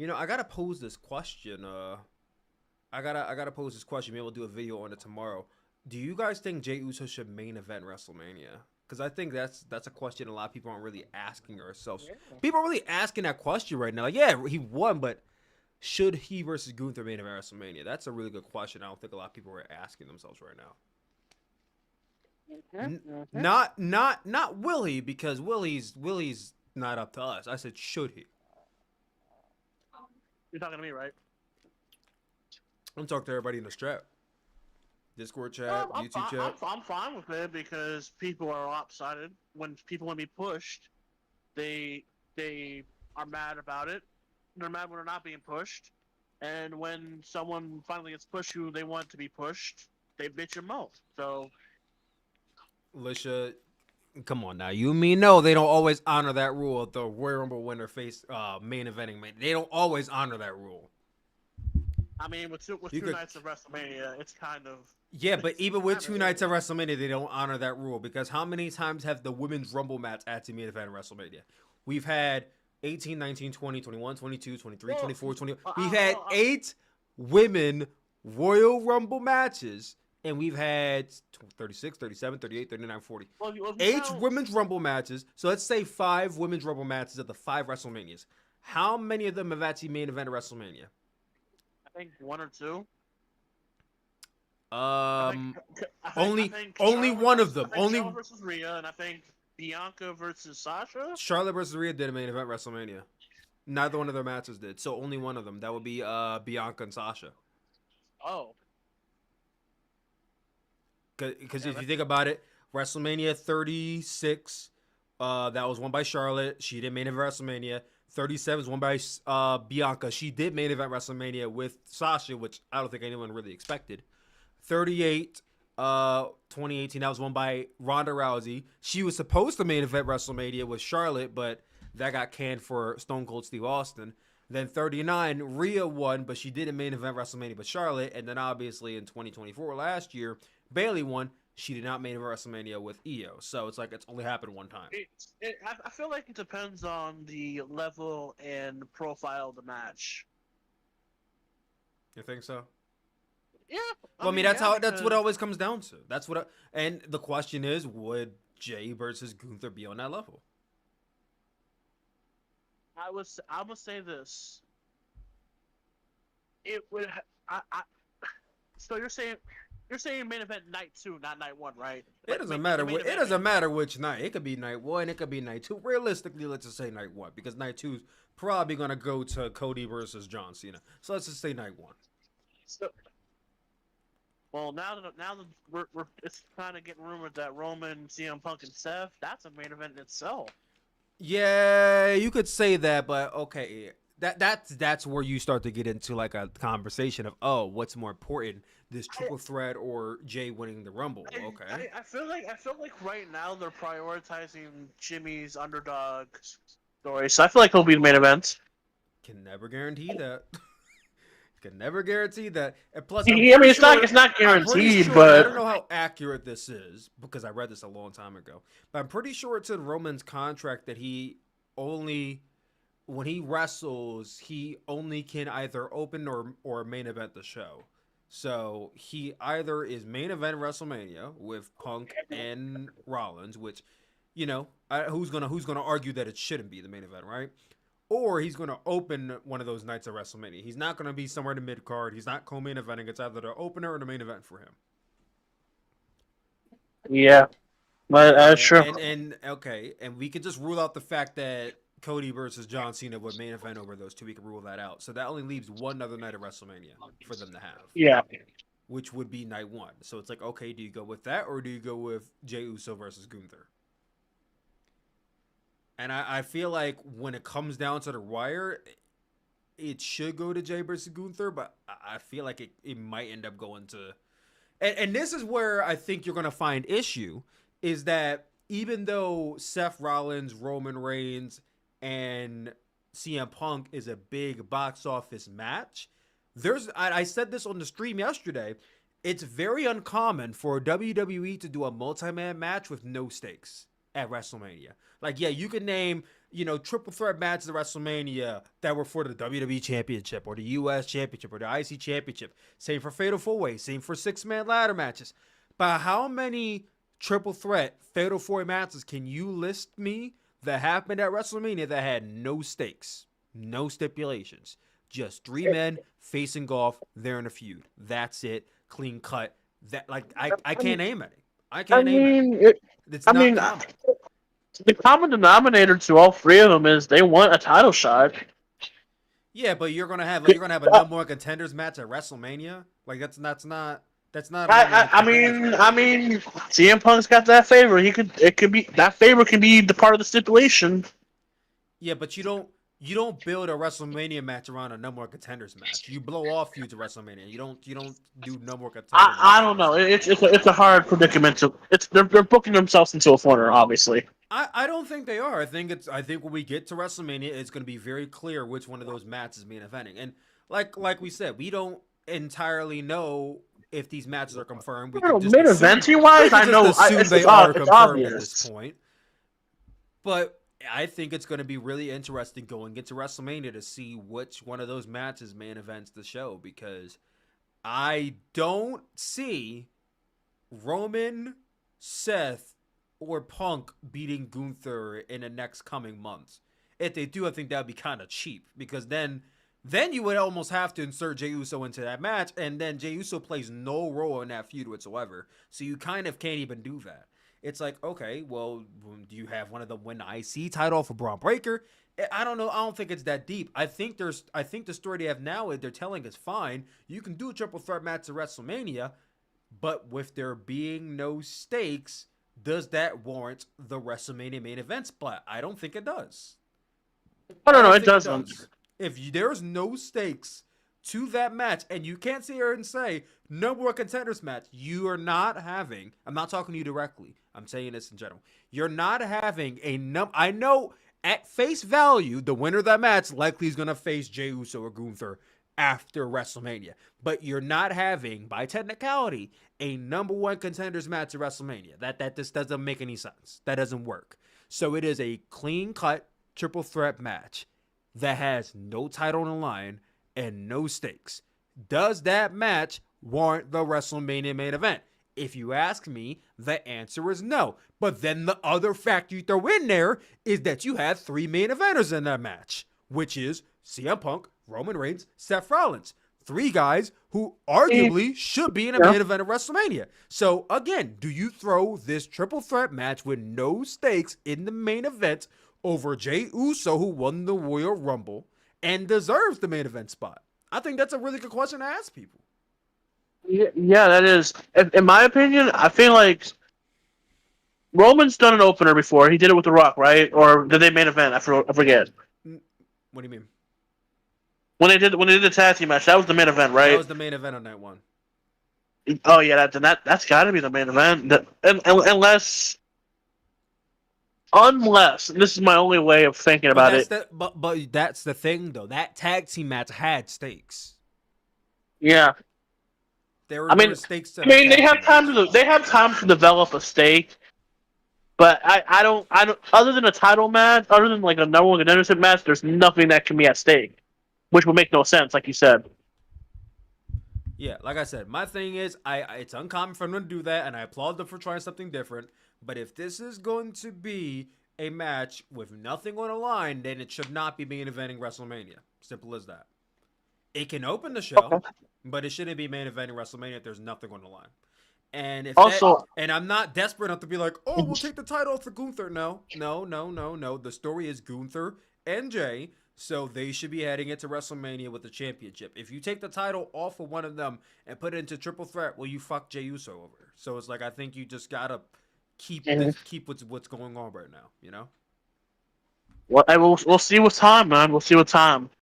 I gotta pose this question. I gotta pose this question. Maybe we'll do a video on it tomorrow. Do you guys think Jey Uso should main event WrestleMania? Because I think that's a question a lot of people aren't really asking ourselves. Yeah. People are really asking that question right now. Like, yeah, he won, but should he versus Gunther main event WrestleMania? That's a really good question. I don't think a lot of people are asking themselves right now. Not will he, because Willie's not up to us. I said should he. You're talking to me, right? I'm talking to everybody in the strap. Discord chat, I'm YouTube fine. chat. I'm fine with it because people are lopsided. When people want to be pushed, they are mad about it. They're mad when they're not being pushed, and when someone finally gets pushed who they want to be pushed, they bitch and moan. So Alicia, come on now. You and me know they don't always honor that rule at the Royal Rumble winner face main eventing. They don't always honor that rule. I mean, with two nights of WrestleMania, it's kind of Yeah, but even with two nights of WrestleMania, they don't honor that rule because how many times have the women's Rumble match at the main event of WrestleMania? We've had 18, 19, 20, 21, 22, 23, 24, 20. We've had 8 women Royal Rumble matches, and we've had 36, 37, 38, 39, 40. 8 women's Rumble matches. So let's say 5 women's Rumble matches at the 5 WrestleManias. How many of them have actually main event of WrestleMania? I think 1 or 2. Only one of them. Only Charlotte versus Rhea, and I think Bianca versus Sasha. Charlotte versus Rhea did a main event WrestleMania. Neither one of their matches did. So only one of them. That would be Bianca and Sasha. Oh. Because if you think about it, WrestleMania 36, that was won by Charlotte. She did main event WrestleMania. 37 is won by Bianca. She did main event WrestleMania with Sasha, which I don't think anyone really expected. 38, 2018, that was won by Ronda Rousey. She was supposed to main event WrestleMania with Charlotte, but that got canned for Stone Cold Steve Austin. Then 39, Rhea won, but she didn't main event WrestleMania with Charlotte. And then obviously in 2024, last year, Bayley won. She did not main event WrestleMania with Io. So it's like it's only happened one time. I feel like it depends on the level and profile of the match. You think so? Yeah. Well, I mean, that's what it always comes down to. And the question is, would Jey versus Gunther be on that level? I would say this. It would. So you're saying main event night 2, not night 1, right? It doesn't matter. It doesn't matter which night. It could be night 1. It could be night 2. Realistically, let's just say night 1 because night 2 is probably gonna go to Cody versus John Cena. So let's just say night 1. So, well, now that we're it's kind of getting rumored that Roman, CM Punk, and Seth, that's a main event in itself. Yeah, you could say that, but okay, that's where you start to get into like a conversation of what's more important, this triple threat or Jey winning the Rumble? Okay, I feel like right now they're prioritizing Jimmy's underdog story, so I feel like he'll be the main event. Can never guarantee that. Can never guarantee that. And plus, it's not guaranteed, but I don't know how accurate this is because I read this a long time ago. But I'm pretty sure it's in Roman's contract that he only, when he wrestles, he only can either open or main event the show. So he either is main event WrestleMania with Punk and Rollins, which, who's gonna argue that it shouldn't be the main event, right? Or he's going to open one of those nights of WrestleMania. He's not going to be somewhere in the mid-card. He's not co-main eventing. It's either the opener or the main event for him. Yeah. But that's true. And we could just rule out the fact that Cody versus John Cena would main event over those 2. We can rule that out. So that only leaves one other night of WrestleMania for them to have. Yeah. Which would be night 1. So it's like, okay, do you go with that or do you go with Jey Uso versus Gunther? And I feel like when it comes down to the wire, it should go to Jey versus Gunther, but I feel like it might end up going to... And this is where I think you're going to find issue, is that even though Seth Rollins, Roman Reigns, and CM Punk is a big box office match, I said this on the stream yesterday, it's very uncommon for WWE to do a multi-man match with no stakes at WrestleMania. Like, yeah, you can name triple threat matches at WrestleMania that were for the WWE Championship or the US Championship or the IC Championship. Same for Fatal 4-Way, same for 6-man ladder matches. But how many triple threat Fatal 4-Way matches can you list me that happened at WrestleMania that had no stakes, no stipulations? Just 3 men facing off, they're in a feud. That's it, clean cut. That I can't name any. I I can't name any. mean, It's I not mean, common. the common denominator to all three of them is they want a title shot. Yeah, but you're gonna have a number one contenders match at WrestleMania. Like that's not a number one contenders match. I mean, CM Punk's got that favor. It could be that favor can be the part of the stipulation. Yeah, but you don't build a WrestleMania match around a number one contenders match. You blow off feuds at WrestleMania. You don't do number one contenders. I don't know. It's a hard predicament to. They're booking themselves into a corner, obviously. I don't think they are. I think when we get to WrestleMania, it's going to be very clear which one of those matches is main eventing. And like we said, we don't entirely know if these matches are confirmed. We can just Main assume, eventing wise, I know they are confirmed obvious. at this point. But I think it's going to be really interesting going into WrestleMania to see which one of those matches main events the show, because I don't see Roman, Seth, or Punk beating Gunther in the next coming months. If they do, I think that would be kind of cheap, because then you would almost have to insert Jey Uso into that match, and then Jey Uso plays no role in that feud whatsoever. So you kind of can't even do that. It's like, okay, well, do you have one of them win the IC title for Braun Breaker? I don't know. I don't think it's that deep. I think the story they have now they're telling is fine. You can do a triple threat match at WrestleMania, but with there being no stakes, does that warrant the WrestleMania main event spot? I don't think it does. I don't know. It think doesn't. If there's no stakes to that match, and you can't sit here and say number one contenders match, you are not having. I'm not talking to you directly. I'm saying this in general. You're not having I know at face value, the winner of that match likely is gonna face Jey Uso or Gunther after WrestleMania. But you're not having, by technicality, a number one contenders match at WrestleMania. That just doesn't make any sense. That doesn't work. So it is a clean cut triple threat match that has no title on the line and no stakes. Does that match warrant the WrestleMania main event? If you ask me, the answer is no. But then the other factor you throw in there is that you had 3 main eventers in that match, which is CM Punk, Roman Reigns, Seth Rollins. 3 guys who arguably should be in a main event of WrestleMania. So again, do you throw this triple threat match with no stakes in the main event over Jey Uso, who won the Royal Rumble and deserves the main event spot? I think that's a really good question to ask people. Yeah, that is. In my opinion, I feel like Roman's done an opener before. He did it with The Rock, right? Or did they main event? I forget. What do you mean? When they did the tag team match, that was the main event, right? That was the main event on night 1. Oh yeah, that's got to be the main event. Unless and this is my only way of thinking about it. But that's the thing, though. That tag team match had stakes. Yeah. There were stakes. They have time to develop a stake. But I don't. Other than a title match, other than like a number one contender match, there's nothing that can be at stake, which would make no sense, like you said. Yeah, like I said, my thing is, it's uncommon for them to do that, and I applaud them for trying something different. But if this is going to be a match with nothing on the line, then it should not be main eventing WrestleMania. Simple as that. It can open the show, but it shouldn't be main eventing WrestleMania if there's nothing on the line. And if and I'm not desperate enough to be like, oh, we'll take the title off for Gunther. No. The story is Gunther and Jey, so they should be heading into WrestleMania with the championship. If you take the title off of one of them and put it into triple threat, well, you fuck Jey Uso over. So it's like, I think you just gotta keep what's going on right now. You know. Well, we'll see with time, man. We'll see with time.